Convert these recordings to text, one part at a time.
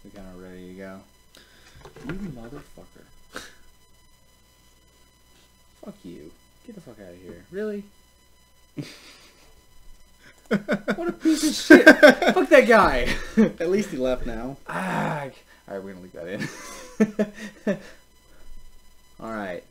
we're kind of ready to go. You motherfucker. Fuck you. Get the fuck out of here. Really? What a piece of shit. Fuck that guy. At least he left now. Alright, we're gonna leave that in. Alright.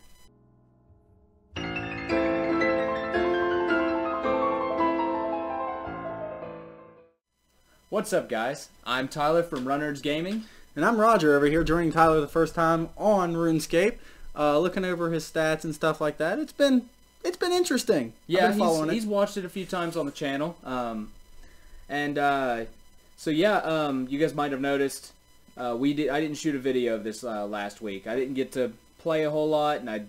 What's up, guys? I'm Tyler from Runnerds Gaming. And I'm Roger over here joining Tyler the first time on RuneScape, looking over his stats and stuff like that. It's been interesting. Yeah, following he's watched it a few times on the channel. So yeah, you guys might have noticed I didn't shoot a video of this last week. I didn't get to play a whole lot, and I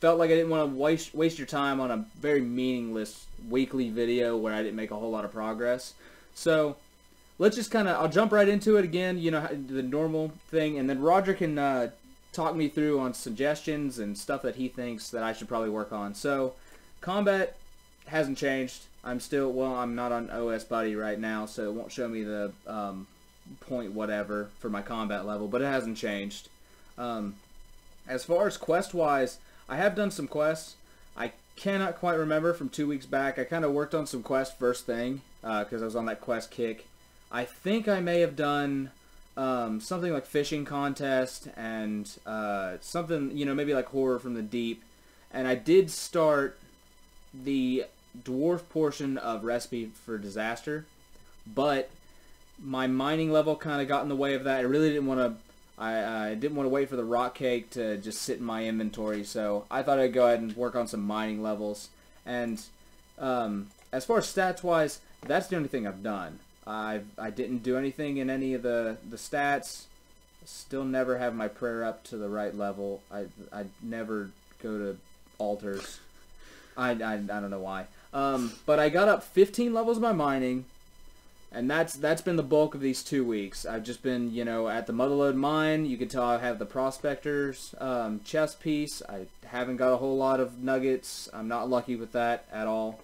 felt like I didn't want to waste your time on a very meaningless weekly video where I didn't make a whole lot of progress. So let's just I'll jump right into it again, you know, the normal thing, and then Roger can talk me through on suggestions and stuff that he thinks that I should probably work on. So, combat hasn't changed. I'm not on OS Buddy right now, so it won't show me the point whatever for my combat level, but it hasn't changed. As far as quest-wise, I have done some quests. I cannot quite remember from 2 weeks back. I kind of worked on some quests first thing, because I was on that quest kick. I think I may have done something like fishing contest and something, you know, maybe like horror from the deep. And I did start the dwarf portion of Recipe for Disaster, but my mining level kind of got in the way of that. I really didn't want to. I didn't want to wait for the rock cake to just sit in my inventory, so I thought I'd go ahead and work on some mining levels. And as far as stats wise, that's the only thing I've done. I didn't do anything in any of the stats. Still never have my prayer up to the right level. I never go to altars. I don't know why. But I got up 15 levels of my mining, and that's been the bulk of these 2 weeks. I've just been, you know, at the Motherlode mine. You can tell I have the prospector's chest piece. I haven't got a whole lot of nuggets. I'm not lucky with that at all.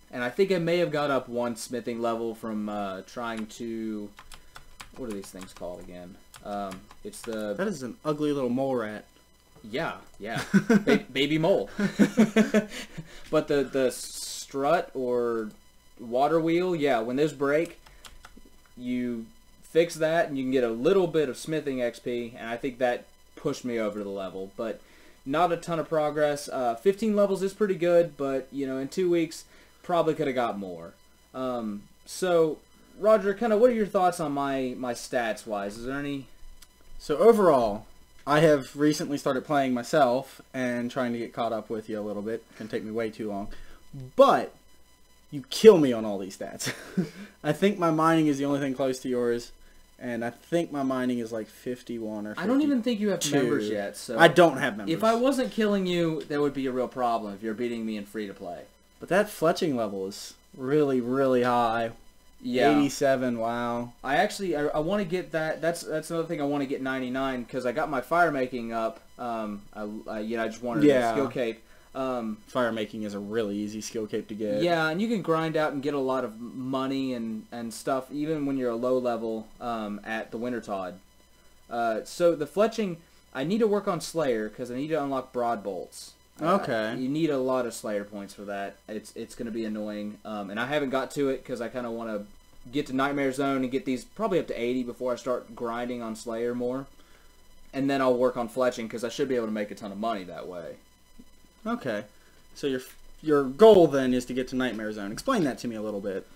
And I think I may have got up one smithing level from trying to... What are these things called again? It's the... That is an ugly little mole rat. Yeah. Baby mole. But the strut or water wheel, yeah, when those break, you fix that and you can get a little bit of smithing XP, and I think that pushed me over the level. But not a ton of progress. 15 levels is pretty good, but, you know, in 2 weeks... probably could have got more. So, Roger, what are your thoughts on my stats-wise? Is there any... So, overall, I have recently started playing myself and trying to get caught up with you a little bit. It's going to take me way too long. But, you kill me on all these stats. I think my mining is the only thing close to yours. And I think my mining is like 51 or 52. I don't even think you have members yet. So I don't have members. If I wasn't killing you, there would be a real problem if you're beating me in free-to-play. But that fletching level is really, really high. Yeah. 87, wow. I want to get that. That's another thing I want to get 99, because I got my fire making up. I just wanted a skill cape. Fire making is a really easy skill cape to get. Yeah, and you can grind out and get a lot of money and stuff, even when you're a low level at the Wintertod. So the fletching, I need to work on Slayer, because I need to unlock Broad Bolts. Okay. You need a lot of Slayer points for that. It's going to be annoying. And I haven't got to it because I kind of want to get to Nightmare Zone and get these probably up to 80 before I start grinding on Slayer more. And then I'll work on fletching, because I should be able to make a ton of money that way. Okay. So your goal then is to get to Nightmare Zone. Explain that to me a little bit.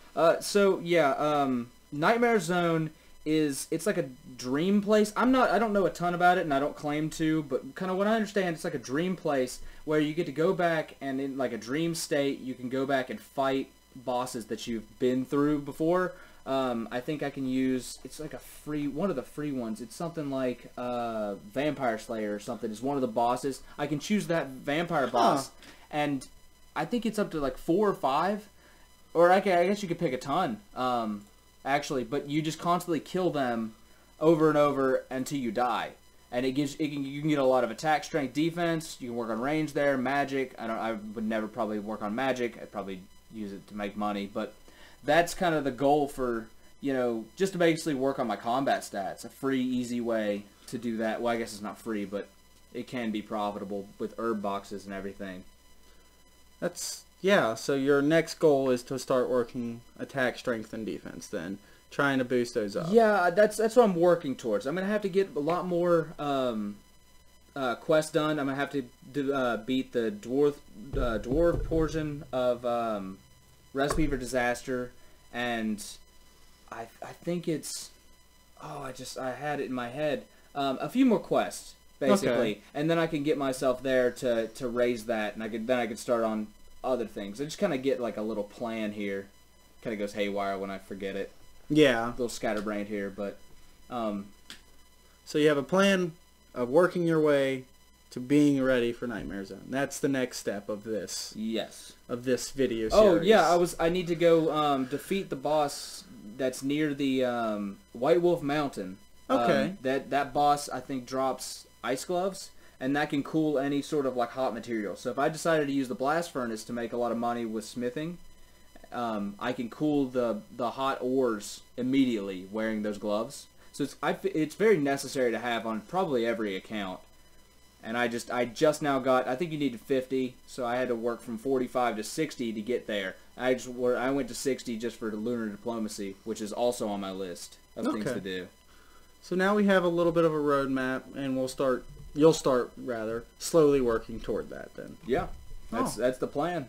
Nightmare Zone it's like a dream place. I don't know a ton about it, and I don't claim to, but kind of what I understand, it's like a dream place where you get to go back, and in like a dream state, you can go back and fight bosses that you've been through before. I think I can use, it's like one of the free ones. It's something like Vampire Slayer or something is one of the bosses. I can choose that vampire boss, and I think it's up to like 4 or 5, or I guess you could pick a ton. Actually, but you just constantly kill them over and over until you die, and you can get a lot of attack, strength, defense. You can work on range there, magic. I would never probably work on magic. I'd probably use it to make money, but that's kind of the goal for you know, just to basically work on my combat stats. A free, easy way to do that. Well, I guess it's not free, but it can be profitable with herb boxes and everything. Yeah, so your next goal is to start working attack, strength, and defense then. Trying to boost those up. Yeah, that's what I'm working towards. I'm going to have to get a lot more quests done. I'm going to have to beat the dwarf portion of Recipe for Disaster, and I think it's... Oh, I had it in my head. A few more quests, basically. Okay. And then I can get myself there to raise that, and then I could start on other things. I just kind of get like a little plan here. Kind of goes haywire when I forget it. Yeah. A little scatterbrained here, but... So you have a plan of working your way to being ready for Nightmare Zone. That's the next step of this. Yes. Of this video series. Oh, yeah, I need to go defeat the boss that's near the White Wolf Mountain. Okay. That boss, I think, drops ice gloves, and that can cool any sort of like hot material. So if I decided to use the blast furnace to make a lot of money with smithing, I can cool the hot ores immediately wearing those gloves. So it's very necessary to have on probably every account. And I just now got, I think you needed 50, so I had to work from 45 to 60 to get there. I went to 60 just for the lunar diplomacy, which is also on my list of things to do. So now we have a little bit of a roadmap, and you'll start slowly working toward that then. Yeah, that's the plan.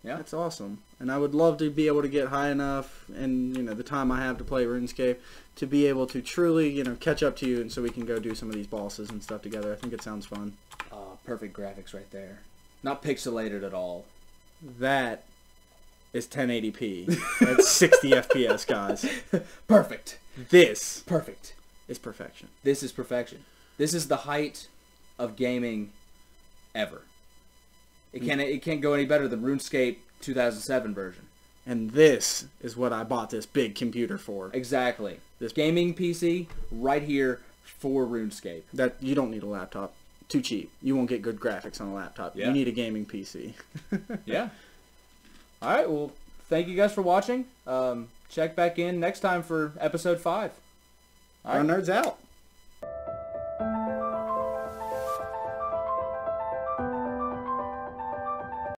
Yeah, that's awesome. And I would love to be able to get high enough, and the time I have to play RuneScape, to be able to truly catch up to you, and so we can go do some of these bosses and stuff together. I think it sounds fun. Oh, perfect graphics right there. Not pixelated at all. That is 1080p. That's 60 FPS, guys. Perfect. This perfect is perfection. This is perfection. This is the height of gaming ever. It can't go any better than RuneScape 2007 version. And this is what I bought this big computer for. Exactly. This gaming PC right here for RuneScape. That you don't need a laptop. Too cheap. You won't get good graphics on a laptop. Yeah. You need a gaming PC. Yeah. All right. Well, thank you guys for watching. Check back in next time for episode 5. All right. Runnerds out.